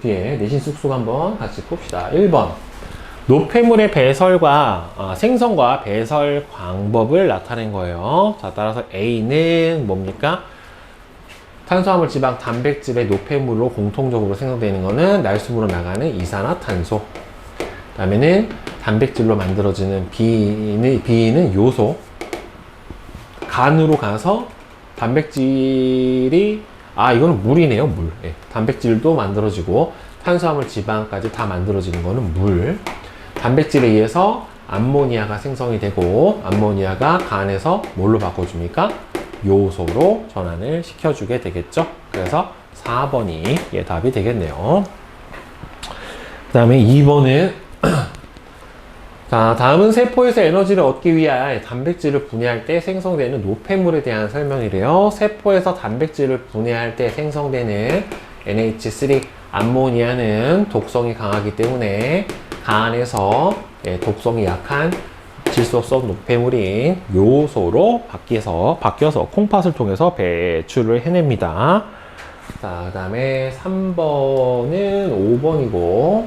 뒤에 내신 쑥쑥 한번 같이 봅시다. 1번. 노폐물의 배설과 생성과 배설 방법을 나타낸 거예요. 자, 따라서 A는 뭡니까? 탄수화물, 지방, 단백질의 노폐물로 공통적으로 생성되는 거는 날숨으로 나가는 이산화탄소. 그 다음에는 단백질로 만들어지는 B는 요소. 간으로 가서 단백질이 이거는 물이네요. 물. 예, 단백질도 만들어지고 탄수화물, 지방까지 다 만들어지는 거는 물. 단백질에 의해서 암모니아가 생성이 되고 암모니아가 간에서 뭘로 바꿔줍니까? 요소로 전환을 시켜주게 되겠죠. 그래서 4번이 답이 되겠네요. 그 다음에 2번은 자, 다음은 세포에서 에너지를 얻기 위하여 단백질을 분해할 때 생성되는 노폐물에 대한 설명이래요. 세포에서 단백질을 분해할 때 생성되는 NH3 암모니아는 독성이 강하기 때문에 간에서 독성이 약한 질소성 노폐물인 요소로 바뀌어서 콩팥을 통해서 배출을 해냅니다. 자, 그 다음에 3번은 5번이고,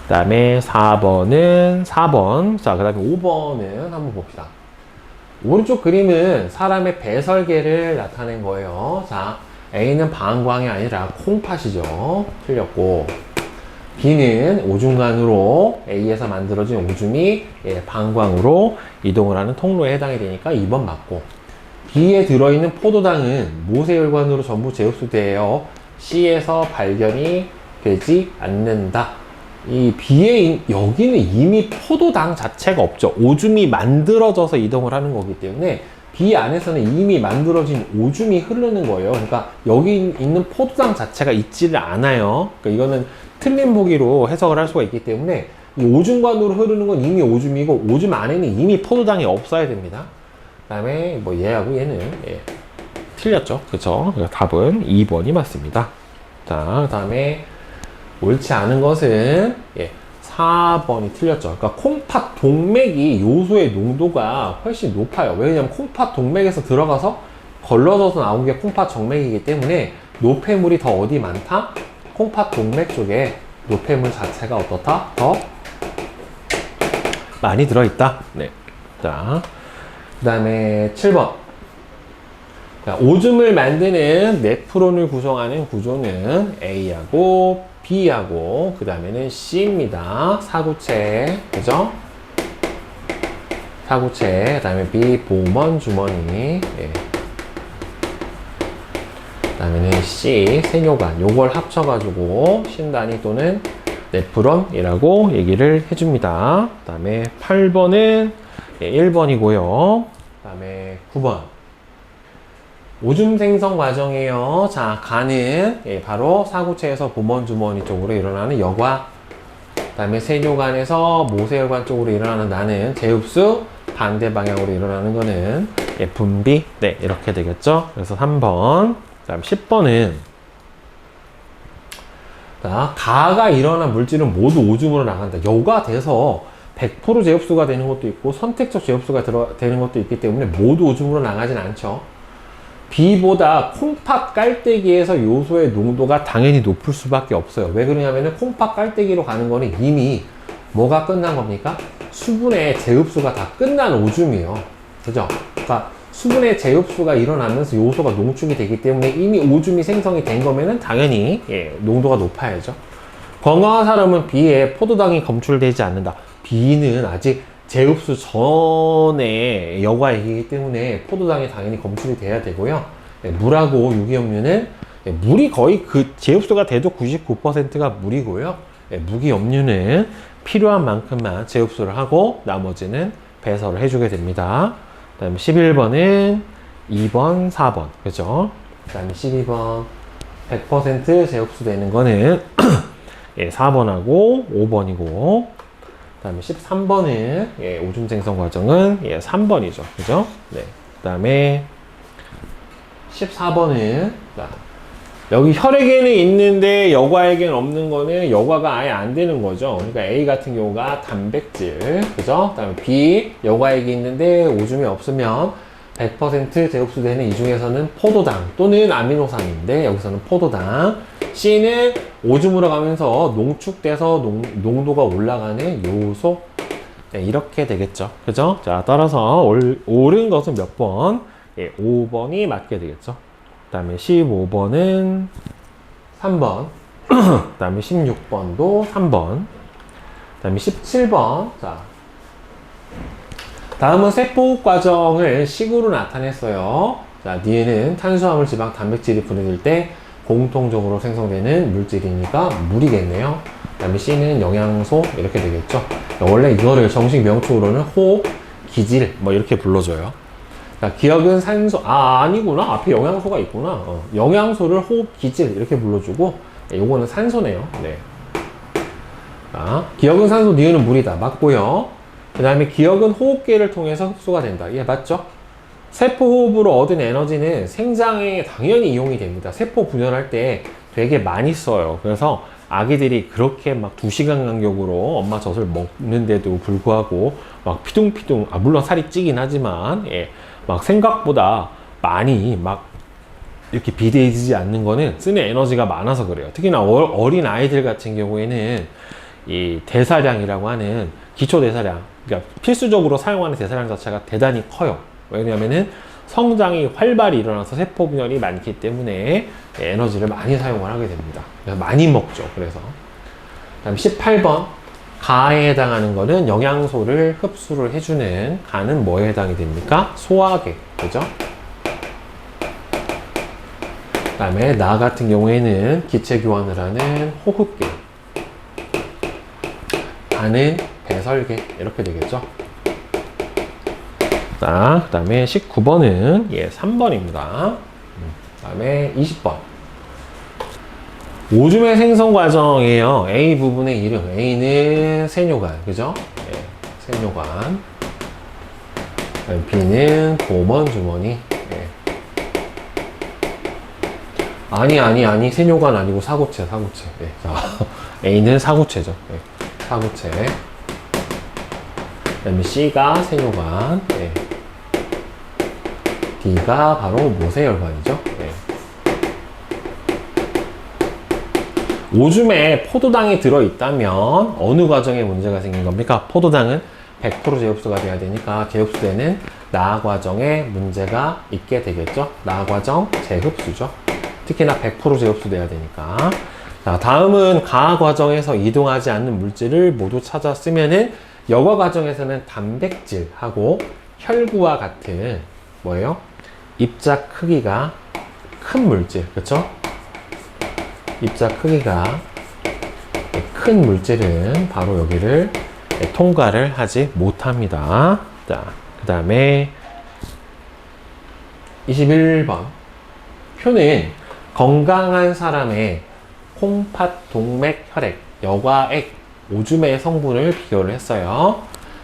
그 다음에 4번은 4번. 자, 그 다음에 5번은 한번 봅시다. 오른쪽 그림은 사람의 배설계를 나타낸 거예요. 자, A는 방광이 아니라 콩팥이죠. 틀렸고, B는 오줌간으로 A에서 만들어진 오줌이 방광으로 이동을 하는 통로에 해당이 되니까 2번 맞고, B에 들어있는 포도당은 모세혈관으로 전부 제흡수되어 C에서 발견이 되지 않는다. 이 B에 여기는 이미 포도당 자체가 없죠. 오줌이 만들어져서 이동을 하는 거기 때문에 B 안에서는 이미 만들어진 오줌이 흐르는 거예요. 그러니까 여기 있는 포도당 자체가 있지를 않아요. 그러니까 이거는 틀린 보기로 해석을 할 수가 있기 때문에 이 오줌관으로 흐르는 건 이미 오줌이고 오줌 안에는 이미 포도당이 없어야 됩니다. 그 다음에 뭐 얘하고 얘는 틀렸죠. 그쵸? 그러니까 답은 2번이 맞습니다. 자, 그 다음에 옳지 않은 것은 4번이 틀렸죠. 그러니까 콩팥 동맥이 요소의 농도가 훨씬 높아요. 왜냐면 콩팥 동맥에서 들어가서 걸러져서 나온 게 콩팥 정맥이기 때문에 노폐물이 더 어디 많다? 콩팥 동맥 쪽에 노폐물 자체가 어떻다? 더 많이 들어있다. 네. 자, 그 다음에 7번. 자, 오줌을 만드는 네프론을 구성하는 구조는 A하고 B하고 그 다음에는 C입니다. 사구체, 그죠? 사구체, 그 다음에 B 보먼 주머니, 그 다음에는 C 세뇨관. 요걸 합쳐가지고 신단위 또는 네프론이라고 얘기를 해줍니다. 그 다음에 8번은 1번이고요. 그 다음에 9번. 오줌 생성 과정이에요. 자, 간은 바로 사구체에서 보먼 주머니 쪽으로 일어나는 여과, 그 다음에 세뇨관에서 모세혈관 쪽으로 일어나는 나는 제흡수, 반대 방향으로 일어나는 거는 분비. 네, 이렇게 되겠죠. 그래서 3번. 그 다음 10번은 자, 가가 일어난 물질은 모두 오줌으로 나간다. 여가 돼서 100% 제흡수가 되는 것도 있고 선택적 제흡수가 되는 것도 있기 때문에 모두 오줌으로 나가진 않죠. B보다 콩팥 깔때기에서 요소의 농도가 당연히 높을 수밖에 없어요. 왜 그러냐면은 콩팥 깔때기로 가는 거는 이미 뭐가 끝난 겁니까? 수분의 제흡수가 다 끝난 오줌이에요. 그죠? 그러니까 수분의 제흡수가 일어나면서 요소가 농축이 되기 때문에 이미 오줌이 생성이 된 거면은 당연히 농도가 높아야죠. 건강한 사람은 B에 포도당이 검출되지 않는다. B는 아직 제흡수 전에 여과액이기 때문에 포도당이 당연히 검출이 돼야 되고요. 물하고 유기염류는 물이 거의 그 제흡수가 돼도 99%가 물이고요. 무기염류는 필요한 만큼만 제흡수를 하고 나머지는 배설을 해주게 됩니다. 그 다음에 11번은 2번, 4번. 그죠? 그 다음에 12번 100% 제흡수 되는 거는 4번하고 5번이고, 그 다음에 13번은 오줌 생성 과정은 3번이죠. 그죠? 네. 그 다음에 14번은 여기 혈액에는 있는데 여과에게는 없는 거는 여과가 아예 안 되는 거죠. 그러니까 A 같은 경우가 단백질, 그죠? 그 다음에 B 여과액이 있는데 오줌이 없으면 100% 제흡수되는 이 중에서는 포도당 또는 아미노산인데 여기서는 포도당. C는 오줌으로 가면서 농축돼서 농도가 올라가는 요소. 네, 이렇게 되겠죠. 그죠? 자, 따라서 옳은 것은 몇 번? 예, 5번이 맞게 되겠죠. 그 다음에 15번은 3번. 그 다음에 16번도 3번. 그 다음에 17번. 자, 다음은 세포 과정을 식으로 나타냈어요. 자, 니은은 탄수화물, 지방, 단백질이 분해될 때 공통적으로 생성되는 물질이니까 물이겠네요. 그 다음에 C는 영양소 이렇게 되겠죠. 원래 이거를 정식 명칭으로는 호흡, 기질 뭐 이렇게 불러줘요. 자, 기억은 산소, 아니구나. 앞에 영양소가 있구나. 영양소를 호흡, 기질 이렇게 불러주고, 네, 요거는 산소네요. 네. 자, 기억은 산소, 니은은 물이다. 맞고요. 그 다음에 기억은 호흡기를 통해서 흡수가 된다. 예, 맞죠? 세포 호흡으로 얻은 에너지는 생장에 당연히 이용이 됩니다. 세포 분열할 때 되게 많이 써요. 그래서 아기들이 그렇게 막 2시간 간격으로 엄마 젖을 먹는데도 불구하고 막 피둥피둥, 물론 살이 찌긴 하지만, 예, 막 생각보다 많이 막 이렇게 비대해지지 않는 거는 쓰는 에너지가 많아서 그래요. 특히나 어린 아이들 같은 경우에는 이 대사량이라고 하는 기초 대사량, 그러니까 필수적으로 사용하는 대사량 자체가 대단히 커요. 왜냐면은 성장이 활발히 일어나서 세포 분열이 많기 때문에 에너지를 많이 사용을 하게 됩니다. 그래서 많이 먹죠. 그래서. 그다음 18번. 가에 해당하는 거는 영양소를 흡수를 해주는 가는 뭐에 해당이 됩니까? 소화계. 그죠? 그 다음에 나 같은 경우에는 기체 교환을 하는 호흡계. 가는 배설계. 이렇게 되겠죠? 자, 그 다음에 19번은 3번입니다. 그 다음에 20번. 오줌의 생성 과정이에요. A 부분의 이름. A는 세뇨관. 그죠? 네, 세뇨관. B는 보먼 주머니. 네. 아니. 세뇨관 아니고 사구체. 네. 자, A는 사구체죠. 네, 사구체. 그 다음에 C가 세뇨관. 네. D가 바로 모세혈관이죠. 네. 오줌에 포도당이 들어있다면 어느 과정에 문제가 생긴 겁니까? 포도당은 100% 재흡수가 돼야 되니까 재흡수되는 나 과정에 문제가 있게 되겠죠. 나 과정 재흡수죠. 특히나 100% 재흡수돼야 되니까. 자, 다음은 가 과정에서 이동하지 않는 물질을 모두 찾아 쓰면은 여과 과정에서는 단백질하고 혈구와 같은 뭐예요? 입자 크기가 큰 물질, 그렇죠? 입자 크기가 큰 물질은 바로 여기를 통과를 하지 못합니다. 자, 그 다음에 21번. 표는 건강한 사람의 콩팥, 동맥, 혈액, 여과액, 오줌의 성분을 비교를 했어요.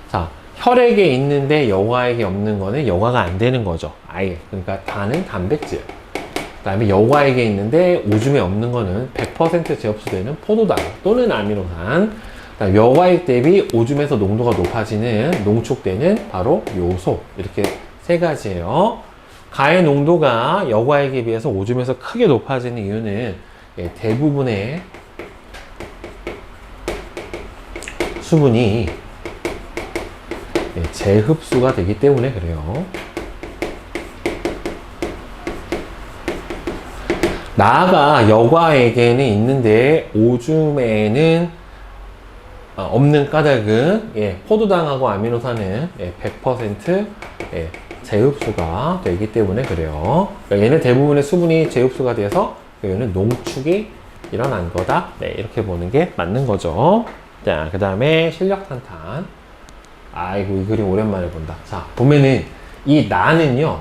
자, 혈액에 있는데 여과액이 없는 거는 여과가 안 되는 거죠. 아예. 그러니까 다는 단백질. 그 다음에 여과액에 있는데 오줌에 없는 거는 100% 재흡수되는 포도당 또는 아미노산. 여과액 대비 오줌에서 농도가 높아지는 농축되는 바로 요소. 이렇게 세 가지예요. 가의 농도가 여과액에 비해서 오줌에서 크게 높아지는 이유는 대부분의 수분이 재흡수가 되기 때문에 그래요. 나가 여과액에는 있는데 오줌에는 없는 까닭은 포도당하고 아미노산은 100% 재흡수가 되기 때문에 그래요. 그러니까 얘는 대부분의 수분이 재흡수가 돼서 얘는 농축이 일어난 거다. 이렇게 보는 게 맞는 거죠. 자, 그 다음에 실력 탄탄. 아이고, 이 그림 오랜만에 본다. 자, 보면은 이 나는요,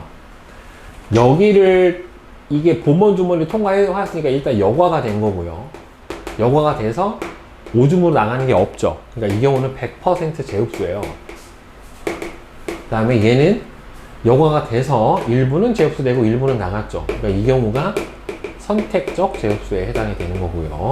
여기를 이게 보먼 주머니 통과했으니까 일단 여과가 된 거고요. 여과가 돼서 오줌으로 나가는 게 없죠. 그러니까 이 경우는 100% 재흡수예요. 그 다음에 얘는 여과가 돼서 일부는 재흡수되고 일부는 나갔죠. 그러니까 이 경우가 선택적 재흡수에 해당이 되는 거고요.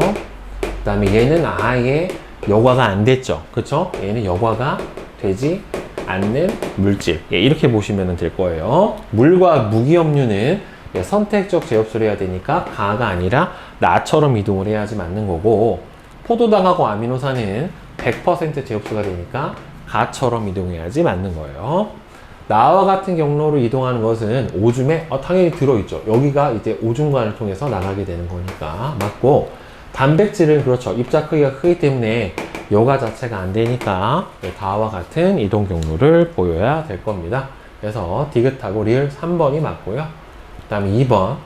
그 다음에 얘는 아예 여과가 안 됐죠. 그쵸? 얘는 여과가 되지 않는 물질. 이렇게 보시면 될 거예요. 물과 무기염류는 예, 선택적 제곱수를 해야 되니까 가가 아니라 나처럼 이동을 해야지 맞는 거고, 포도당하고 아미노산은 100% 제곱수가 되니까 가처럼 이동해야지 맞는 거예요. 나와 같은 경로로 이동하는 것은 오줌에 당연히 들어있죠. 여기가 이제 오줌관을 통해서 나가게 되는 거니까 맞고, 단백질은 그렇죠. 입자 크기가 크기 때문에 여가 자체가 안 되니까 다와 같은 이동 경로를 보여야 될 겁니다. 그래서 디귿하고 리을 3번이 맞고요. 그 다음에 2번.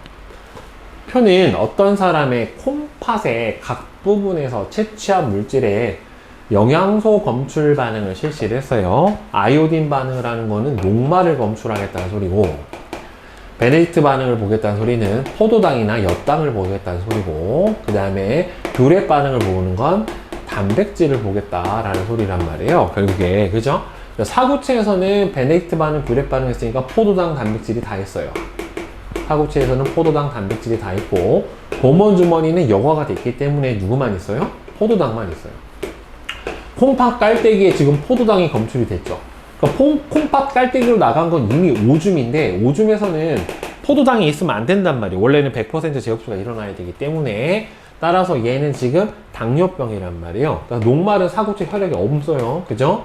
표는 어떤 사람의 콩팥의 각 부분에서 채취한 물질에 영양소 검출 반응을 실시를 했어요. 아이오딘 반응을 하는 거는 녹말을 검출하겠다는 소리고, 베네딕트 반응을 보겠다는 소리는 포도당이나 엿당을 보겠다는 소리고, 그 다음에 뷰렛 반응을 보는 건 단백질을 보겠다라는 소리란 말이에요. 결국에, 그죠? 사구체에서는 베네딕트 반응, 뷰렛 반응 했으니까 포도당 단백질이 다 있어요. 사구체에서는 포도당 단백질이 다 있고, 봄원 주머니는 여과가 됐기 때문에 누구만 있어요? 포도당만 있어요. 콩팥 깔때기에 지금 포도당이 검출이 됐죠. 그러니까 콩팥 깔때기로 나간 건 이미 오줌인데, 오줌에서는 포도당이 있으면 안 된단 말이에요. 원래는 100% 제곱수가 일어나야 되기 때문에. 따라서 얘는 지금 당뇨병이란 말이에요. 그러니까 녹말은 사구체 혈액이 없어요. 그죠?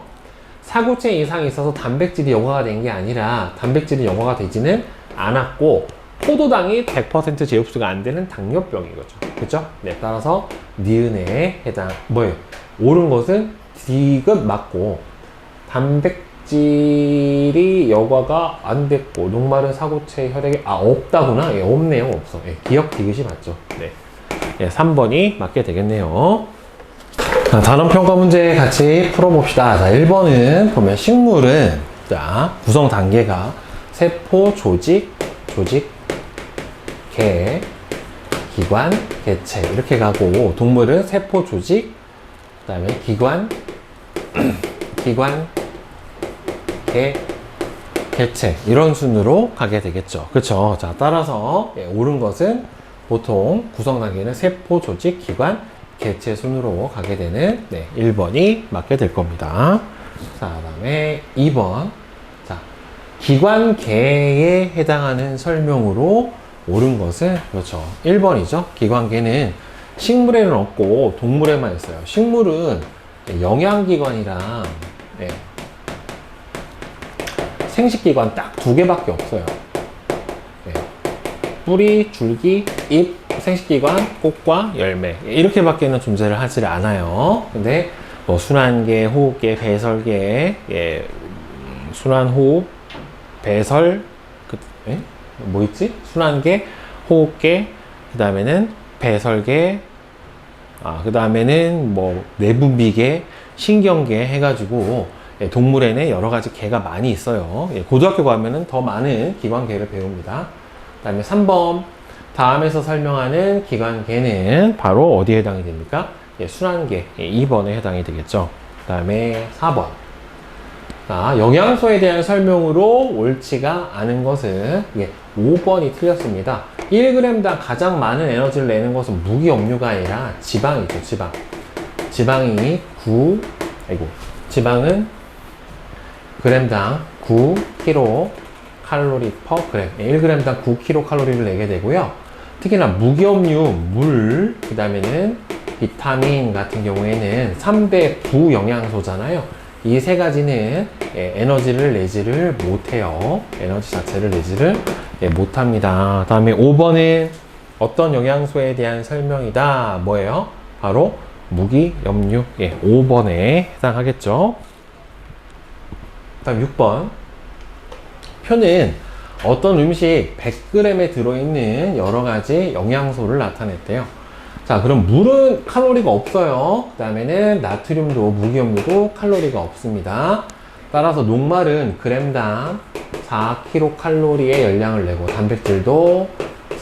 사구체 이상이 있어서 단백질이 여과가 된 게 아니라 단백질이 여과가 되지는 않았고, 포도당이 100% 제곱수가 안 되는 당뇨병인 거죠. 그죠? 네, 따라서 니은에 해당, 뭐예요? 옳은 것은 디귿 맞고, 단백질이 여과가 안 됐고, 녹말은 사구체 혈액에, 없다구나? 예, 없네요. 없어. 예, 기억 디귿이 맞죠. 네. 예, 3번이 맞게 되겠네요. 자, 다른 평가 문제 같이 풀어봅시다. 자, 1번은 보면 식물은, 자, 구성 단계가 세포, 조직, 개, 기관, 개체 이렇게 가고, 동물은 세포, 조직, 그 다음에 기관, 개체 이런 순으로 가게 되겠죠. 그쵸? 자, 따라서 옳은 것은 보통 구성 단계는 세포, 조직, 기관, 개체 순으로 가게 되는 1번이 맞게 될 겁니다. 자, 그 다음에 2번. 자, 기관, 개에 해당하는 설명으로 옳은 것은 그렇죠. 1번이죠. 기관, 개는 식물에는 없고 동물에만 있어요. 식물은 영양기관이랑 생식기관 딱 2개밖에 없어요. 뿌리, 줄기, 잎, 생식기관, 꽃과 열매 이렇게밖에는 존재를 하지 않아요. 근데 뭐 순환계, 호흡계, 배설계, 순환호흡, 배설, 뭐 있지? 순환계, 호흡계, 그 다음에는 배설계, 그 다음에는 뭐 내분비계, 신경계 해가지고 동물에는 여러 가지 계가 많이 있어요. 고등학교 가면은 더 많은 기관계를 배웁니다. 그 다음에 3번. 다음에서 설명하는 기관계는 바로 어디에 해당이 됩니까? 순환계 2번에 해당이 되겠죠. 그 다음에 4번. 자, 영양소에 대한 설명으로 옳지가 않은 것은 5번이 틀렸습니다. 1g당 가장 많은 에너지를 내는 것은 무기염료가 아니라 지방이죠. 지방이 지방은 g당 9kcal per g. 1g당 9kcal를 내게 되고요. 특히나 무기염류, 물, 그 다음에는 비타민 같은 경우에는 3대 부영양소잖아요. 이 세 가지는 에너지를 내지를 못해요. 에너지 자체를 내지를 못합니다. 다음에 5번은 어떤 영양소에 대한 설명이다. 뭐예요? 바로 무기염류. 5번에 해당하겠죠. 다음 6번. 표는 어떤 음식 100g에 들어있는 여러 가지 영양소를 나타냈대요. 자, 그럼 물은 칼로리가 없어요. 그 다음에는 나트륨도, 무기염료도 칼로리가 없습니다. 따라서 녹말은 g당 4kcal의 열량을 내고, 단백질도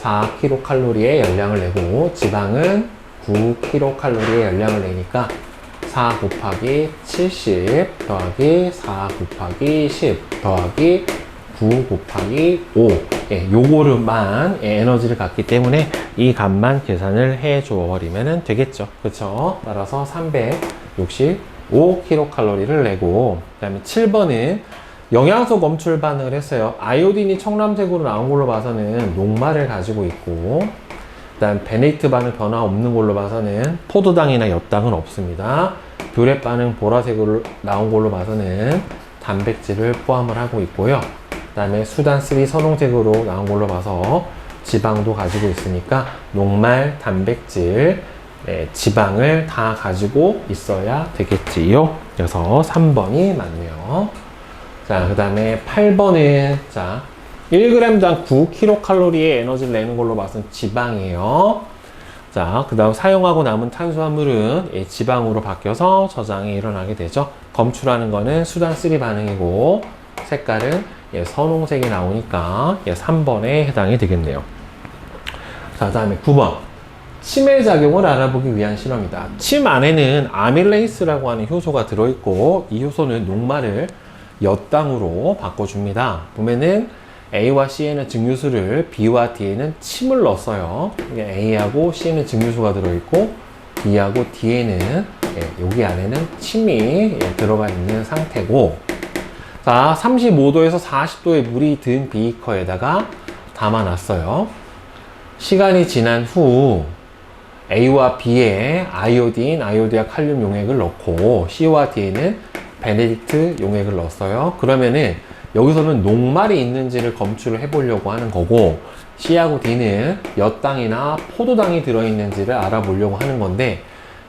4kcal의 열량을 내고, 지방은 9kcal의 열량을 내니까 4 곱하기 70 더하기 4 곱하기 10 더하기 9 곱하기 5. 요거를만 에너지를 갖기 때문에 이 값만 계산을 해 줘 버리면 되겠죠. 그쵸? 따라서 365kcal를 내고, 그 다음에 7번은 영양소 검출 반응을 했어요. 아이오딘이 청람색으로 나온 걸로 봐서는 녹말을 가지고 있고, 그다음 베네딕트 반응 변화 없는 걸로 봐서는 포도당이나 엿당은 없습니다. 뷰렛 반응 보라색으로 나온 걸로 봐서는 단백질을 포함을 하고 있고요. 그다음에 수단3 선홍색으로 나온 걸로 봐서 지방도 가지고 있으니까 녹말, 단백질, 지방을 다 가지고 있어야 되겠지요. 그래서 3번이 맞네요. 자, 그 다음에 8번은, 자, 1g당 9kcal의 에너지를 내는 걸로 봐서는 지방이에요. 자, 그 다음 사용하고 남은 탄수화물은 지방으로 바뀌어서 저장이 일어나게 되죠. 검출하는 거는 수단3 반응이고, 색깔은 선홍색이 나오니까 3번에 해당이 되겠네요. 자, 그 다음에 9번. 침의 작용을 알아보기 위한 실험이다. 침 안에는 아밀레이스라고 하는 효소가 들어있고, 이 효소는 녹말을 엿당으로 바꿔줍니다. 보면은 A와 C에는 증류수를, B와 D에는 침을 넣었어요. A하고 C에는 증류수가 들어있고, B하고 D에는 여기 안에는 침이 들어가 있는 상태고, 자, 35도에서 40도의 물이 든 비커에다가 담아놨어요. 시간이 지난 후 A와 B에 아이오딘, 아이오디아 칼륨 용액을 넣고 C와 D에는 베네딕트 용액을 넣었어요. 그러면은 여기서는 녹말이 있는지를 검출을 해보려고 하는 거고, C하고 D는 엿당이나 포도당이 들어있는지를 알아보려고 하는 건데,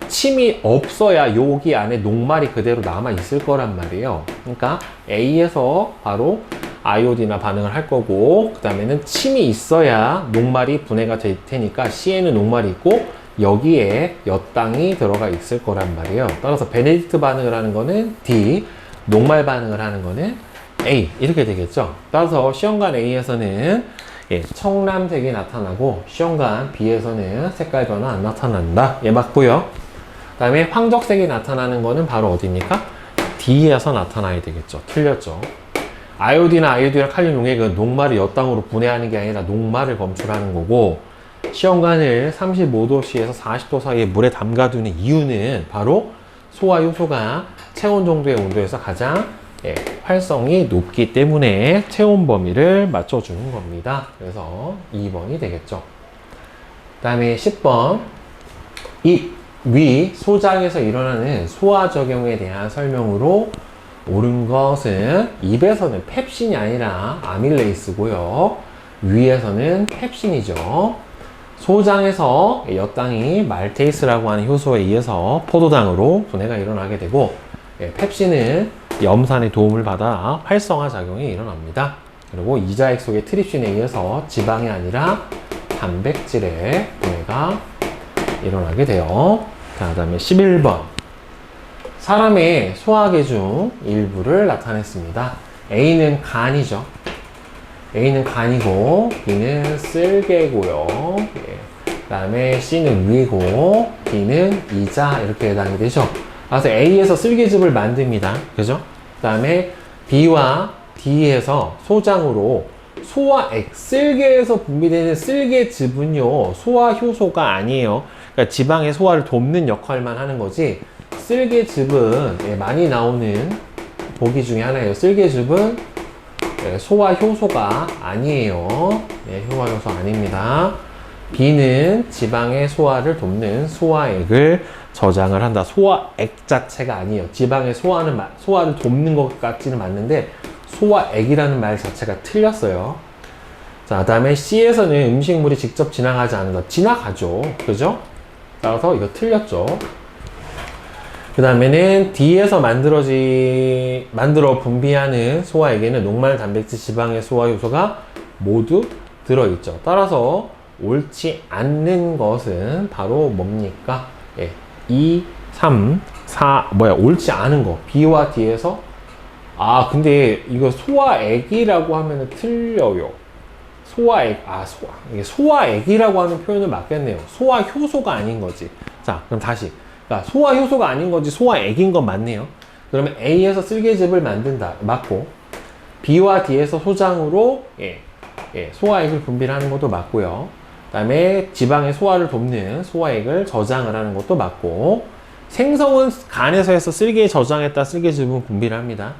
침이 없어야 여기 안에 녹말이 그대로 남아 있을 거란 말이에요. 그러니까 A에서 바로 아이오딘이나 반응을 할 거고, 그 다음에는 침이 있어야 녹말이 분해가 될 테니까 C에는 녹말이 있고 여기에 엿당이 들어가 있을 거란 말이에요. 따라서 베네딕트 반응을 하는 거는 D, 녹말 반응을 하는 거는 A, 이렇게 되겠죠. 따라서 시험관 A에서는 청람색이 나타나고 시험관 B에서는 색깔 변화 안 나타난다. 맞고요. 그 다음에 황적색이 나타나는 거는 바로 어디입니까? D에서 나타나야 되겠죠. 틀렸죠. 아이오딘이나 아이오디나 칼륨 용액은 녹말을 엿당으로 분해하는 게 아니라 녹말을 검출하는 거고, 시험관을 35도씨에서 40도 사이에 물에 담가두는 이유는 바로 소화 효소가 체온 정도의 온도에서 가장 활성이 높기 때문에 체온 범위를 맞춰주는 겁니다. 그래서 2번이 되겠죠. 그 다음에 10번. 위 소장에서 일어나는 소화작용에 대한 설명으로 옳은 것은, 입에서는 펩신이 아니라 아밀레이스고요. 위에서는 펩신이죠. 소장에서 엿당이 말테이스라고 하는 효소에 의해서 포도당으로 분해가 일어나게 되고, 펩신은 염산의 도움을 받아 활성화 작용이 일어납니다. 그리고 이자액 속의 트립신에 의해서 지방이 아니라 단백질의 분해가 일어나게 돼요. 그 다음에 11번. 사람의 소화계 중 일부를 나타냈습니다. A는 간이죠. A는 간이고, B는 쓸개고요. 그 다음에 C는 위고, D는 이자, 이렇게 해당이 되죠. 그래서 A에서 쓸개즙을 만듭니다. 그죠? 그 다음에 B와 D에서 소장으로 소화액, 쓸개에서 분비되는 쓸개즙은요, 소화 효소가 아니에요. 그러니까 지방의 소화를 돕는 역할만 하는 거지, 쓸개즙은 많이 나오는 보기 중에 하나예요. 쓸개즙은 소화 효소가 아니에요. 소화 효소 아닙니다. B는 지방의 소화를 돕는 소화액을 저장을 한다. 소화액 자체가 아니에요. 지방의 소화를 돕는 것 같지는 맞는데 소화액이라는 말 자체가 틀렸어요. 자, 그 다음에 C에서는 음식물이 직접 지나가지 않는다. 지나가죠. 그죠? 따라서 이거 틀렸죠. 그 다음에는 D에서 만들어 분비하는 소화액에는 녹말, 단백질, 지방의 소화 요소가 모두 들어있죠. 따라서 옳지 않는 것은 바로 뭡니까? 2, 3, 4, 옳지 않은 거. B와 D에서. 근데 이거 소화액이라고 하면 틀려요. 소화액, 이게 소화액이라고 하는 표현을 맞겠네요. 소화 효소가 아닌 거지. 자, 그럼 다시. 그러니까 소화 효소가 아닌 거지 소화액인 건 맞네요. 그러면 A에서 쓸개즙을 만든다. 맞고. B와 D에서 소장으로 소화액을 분비를 하는 것도 맞고요. 그 다음에 지방의 소화를 돕는 소화액을 저장을 하는 것도 맞고, 생성은 간에서 해서 쓸개에 저장했다 쓸개즙은 분비를 합니다.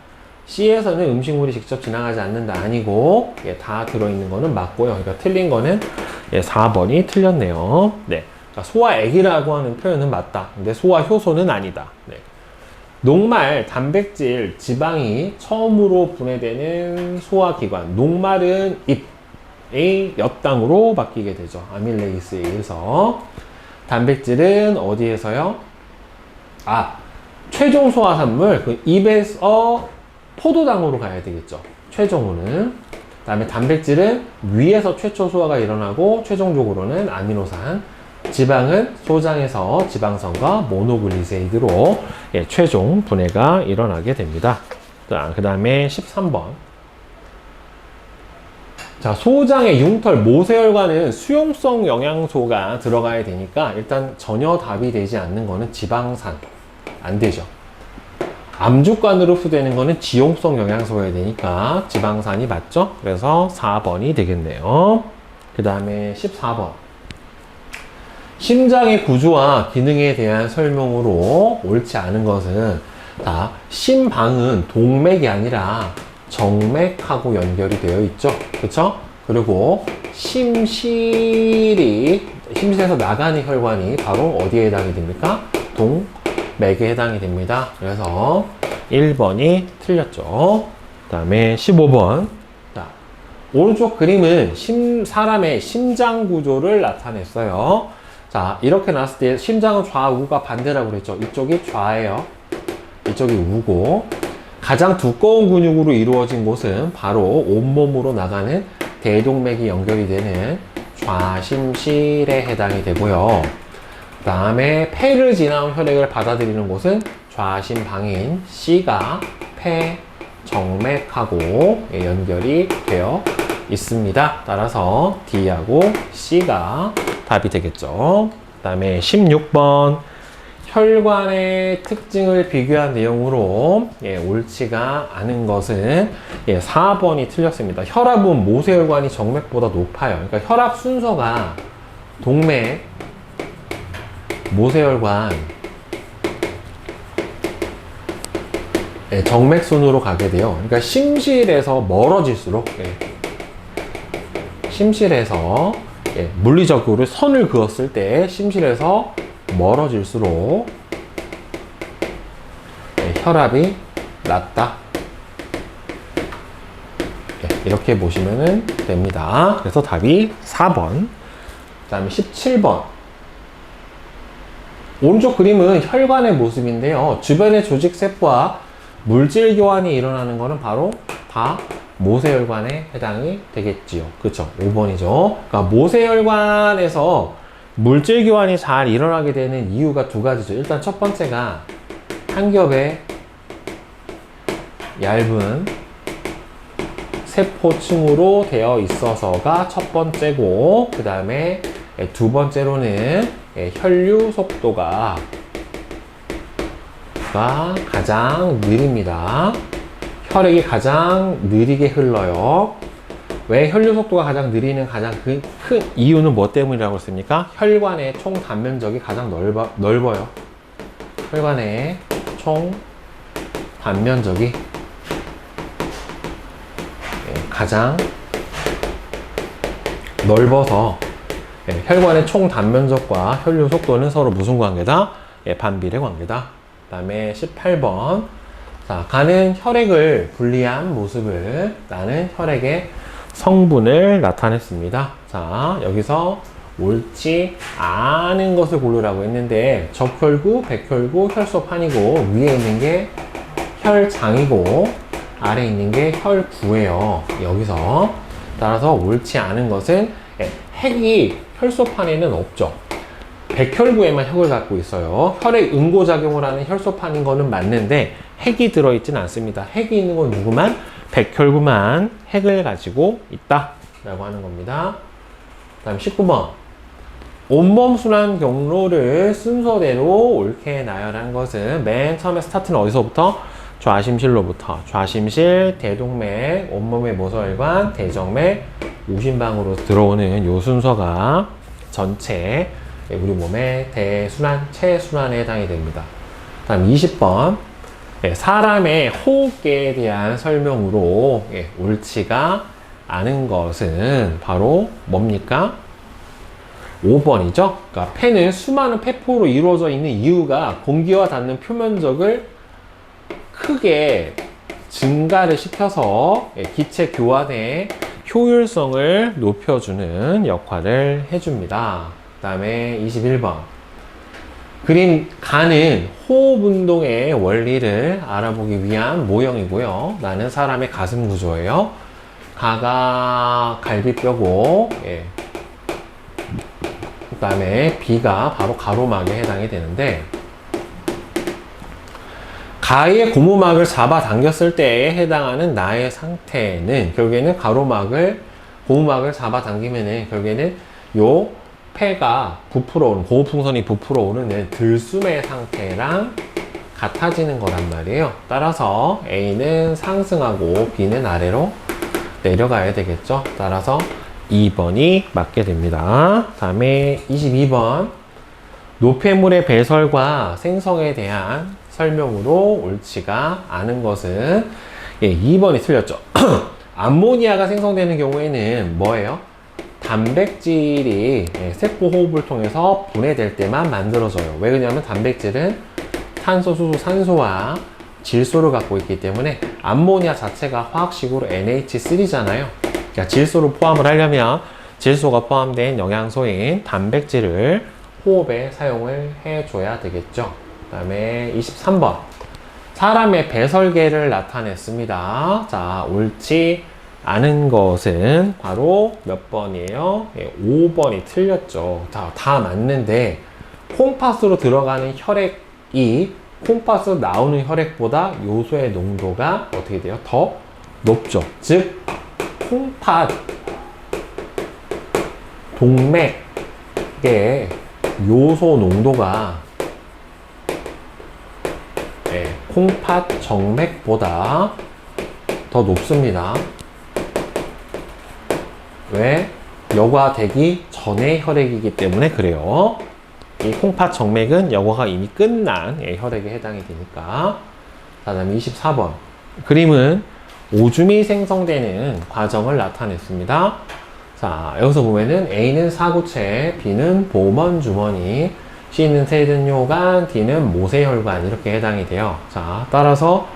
C에서는 음식물이 직접 지나가지 않는다 아니고 예, 다 들어있는 거는 맞고요. 그러니까 틀린 거는 예, 4번이 틀렸네요. 네. 그러니까 소화액이라고 하는 표현은 맞다. 근데 소화효소는 아니다. 네. 녹말, 단백질, 지방이 처음으로 분해되는 소화기관. 녹말은 잎의 엿당으로 바뀌게 되죠. 아밀레이스에 의해서. 단백질은 어디에서요? 최종 소화산물, 그 입에서 포도당으로 가야 되겠죠. 최종으로는. 그 다음에 단백질은 위에서 최초 소화가 일어나고 최종적으로는 아미노산. 지방은 소장에서 지방선과 모노글리세이드로 예, 최종 분해가 일어나게 됩니다. 그 다음에 13번. 자, 소장의 융털, 모세혈관은 수용성 영양소가 들어가야 되니까 일단 전혀 답이 되지 않는 거는 지방산. 안 되죠. 암죽관으로 흡수되는 거는 지용성 영양소여야 되니까 지방산이 맞죠? 그래서 4번이 되겠네요. 그 다음에 14번. 심장의 구조와 기능에 대한 설명으로 옳지 않은 것은 다 심방은 동맥이 아니라 정맥하고 연결이 되어 있죠. 그쵸? 그리고 심실에서 나가는 혈관이 바로 어디에 해당이 됩니까? 동맥에 해당이 됩니다. 그래서 1번이 틀렸죠. 그 다음에 15번. 자, 오른쪽 그림은 사람의 심장 구조를 나타냈어요. 자, 이렇게 놨을 때 심장은 좌우가 반대라고 그랬죠. 이쪽이 좌예요. 이쪽이 우고 가장 두꺼운 근육으로 이루어진 곳은 바로 온몸으로 나가는 대동맥이 연결이 되는 좌심실에 해당이 되고요. 그 다음에 폐를 지나온 혈액을 받아들이는 곳은 좌심방인 C가 폐 정맥하고 연결이 되어 있습니다. 따라서 D하고 C가 답이 되겠죠. 그 다음에 16번. 혈관의 특징을 비교한 내용으로 옳지가 않은 것은 4번이 틀렸습니다. 혈압은 모세혈관이 정맥보다 높아요. 그러니까 혈압 순서가 동맥, 모세혈관, 정맥 순으로 가게 돼요. 그러니까 심실에서 멀어질수록 심실에서 물리적으로 선을 그었을 때 심실에서 멀어질수록 혈압이 낮다. 이렇게 보시면 됩니다. 그래서 답이 4번. 그 다음에 17번. 오른쪽 그림은 혈관의 모습인데요. 주변의 조직세포와 물질 교환이 일어나는 것은 바로 다 모세혈관에 해당이 되겠지요. 그쵸? 5번이죠. 그러니까 모세혈관에서 물질 교환이 잘 일어나게 되는 이유가 두 가지죠. 일단 첫 번째가 한 겹의 얇은 세포층으로 되어 있어서가 첫 번째고, 그 다음에 두 번째로는 혈류 속도가 가장 느립니다. 혈액이 가장 느리게 흘러요. 왜 혈류 속도가 가장 느리는 가장 큰 이유는 뭐 때문이라고 했습니까? 혈관의 총 단면적이 가장 넓어요. 혈관의 총 단면적이 가장 넓어서 혈관의 총 단면적과 혈류 속도는 서로 무슨 관계다? 반비례 관계다. 그 다음에 18번. 자, 가는 혈액을 분리한 모습을 나는 혈액의 성분을 나타냈습니다. 자, 여기서 옳지 않은 것을 고르라고 했는데 적혈구, 백혈구, 혈소판이고 위에 있는 게 혈장이고 아래에 있는 게 혈구예요. 여기서 따라서 옳지 않은 것은 핵이 혈소판에는 없죠. 백혈구에만 핵을 갖고 있어요. 혈액 응고작용을 하는 혈소판인 거는 맞는데 핵이 들어있진 않습니다. 핵이 있는 건 누구만? 백혈구만 핵을 가지고 있다 라고 하는 겁니다. 그 다음 19번. 온몸 순환 경로를 순서대로 옳게 나열한 것은 맨 처음에 스타트는 어디서부터? 좌심실로부터 좌심실, 대동맥, 온몸의 모서혈관, 대정맥, 우심방으로 들어오는 요 순서가 전체 우리 몸의 대순환, 체순환에 해당이 됩니다. 다음 20번. 예, 사람의 호흡계에 대한 설명으로 예, 옳지가 않은 것은 바로 뭡니까? 5번이죠. 그러니까 폐는 수많은 폐포로 이루어져 있는 이유가 공기와 닿는 표면적을 크게 증가를 시켜서 예, 기체 교환의 효율성을 높여주는 역할을 해줍니다. 그 다음에 21번. 그림 가는 호흡 운동의 원리를 알아보기 위한 모형이고요. 나는 사람의 가슴 구조예요. 가가 갈비뼈고, 예. 그 다음에 B가 바로 가로막에 해당이 되는데, 가의 고무막을 잡아 당겼을 때에 해당하는 나의 상태는 결국에는 고무막을 잡아 당기면은 결국에는 요 폐가 부풀어 오는, 고무풍선이 부풀어 오르는 들숨의 상태랑 같아지는 거란 말이에요. 따라서 A는 상승하고 B는 아래로 내려가야 되겠죠. 따라서 2번이 맞게 됩니다. 다음에 22번. 노폐물의 배설과 생성에 대한 설명으로 옳지가 않은 것은 예, 2번이 틀렸죠. 암모니아가 생성되는 경우에는 뭐예요? 단백질이 예, 세포 호흡을 통해서 분해될 때만 만들어져요. 왜 그러냐면 단백질은 탄소, 수소, 산소와 질소를 갖고 있기 때문에 암모니아 자체가 화학식으로 NH3잖아요. 그러니까 질소를 포함을 하려면 질소가 포함된 영양소인 단백질을 호흡에 사용을 해줘야 되겠죠. 그 다음에 23번. 사람의 배설계를 나타냈습니다. 자, 옳지 않은 것은 바로 몇 번이에요? 예, 5번이 틀렸죠. 자, 다 맞는데 콩팥으로 들어가는 혈액이 콩팥으로 나오는 혈액보다 요소의 농도가 어떻게 돼요? 더 높죠. 즉 콩팥 동맥의 요소 농도가 네, 콩팥 정맥보다 더 높습니다. 왜? 여과되기 전의 혈액이기 때문에 그래요. 이 콩팥 정맥은 여과가 이미 끝난 혈액에 해당이 되니까. 자, 다음에 24번. 그림은 오줌이 생성되는 과정을 나타냈습니다. 자, 여기서 보면은 A는 사구체, B는 보먼 주머니, C는 세든요관, D는 모세혈관 이렇게 해당이 돼요. 자, 따라서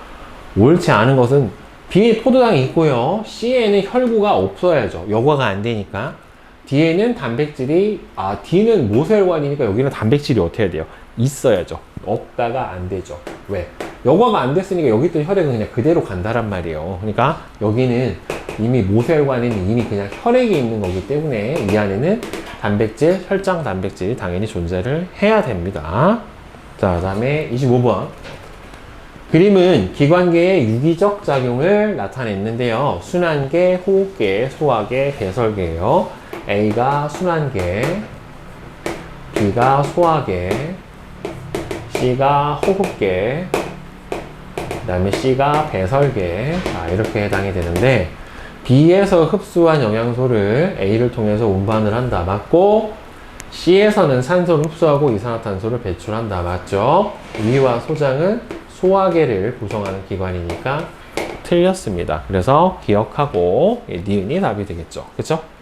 옳지 않은 것은 B에 포도당이 있고요. C에는 혈구가 없어야죠. 여과가 안 되니까. D에는 단백질이, D는 모세혈관이니까 여기는 단백질이 어떻게 해야 돼요? 있어야죠. 없다가 안 되죠. 왜? 여과가 안 됐으니까 여기 있던 혈액은 그냥 그대로 간다란 말이에요. 그러니까 여기는 이미 모세혈관에는 이미 그냥 혈액이 있는 거기 때문에 이 안에는 단백질, 혈장 단백질이 당연히 존재를 해야 됩니다. 자, 다음에 25번. 그림은 기관계의 유기적 작용을 나타냈는데요. 순환계, 호흡계, 소화계, 배설계예요. A가 순환계, B가 소화계, C가 호흡계, 그 다음에 C가 배설계. 자, 이렇게 해당이 되는데 B에서 흡수한 영양소를 A를 통해서 운반을 한다. 맞고 C에서는 산소를 흡수하고 이산화탄소를 배출한다. 맞죠? 위와 소장은 소화계를 구성하는 기관이니까 틀렸습니다. 그래서 기억하고 니은이 답이 되겠죠. 그쵸?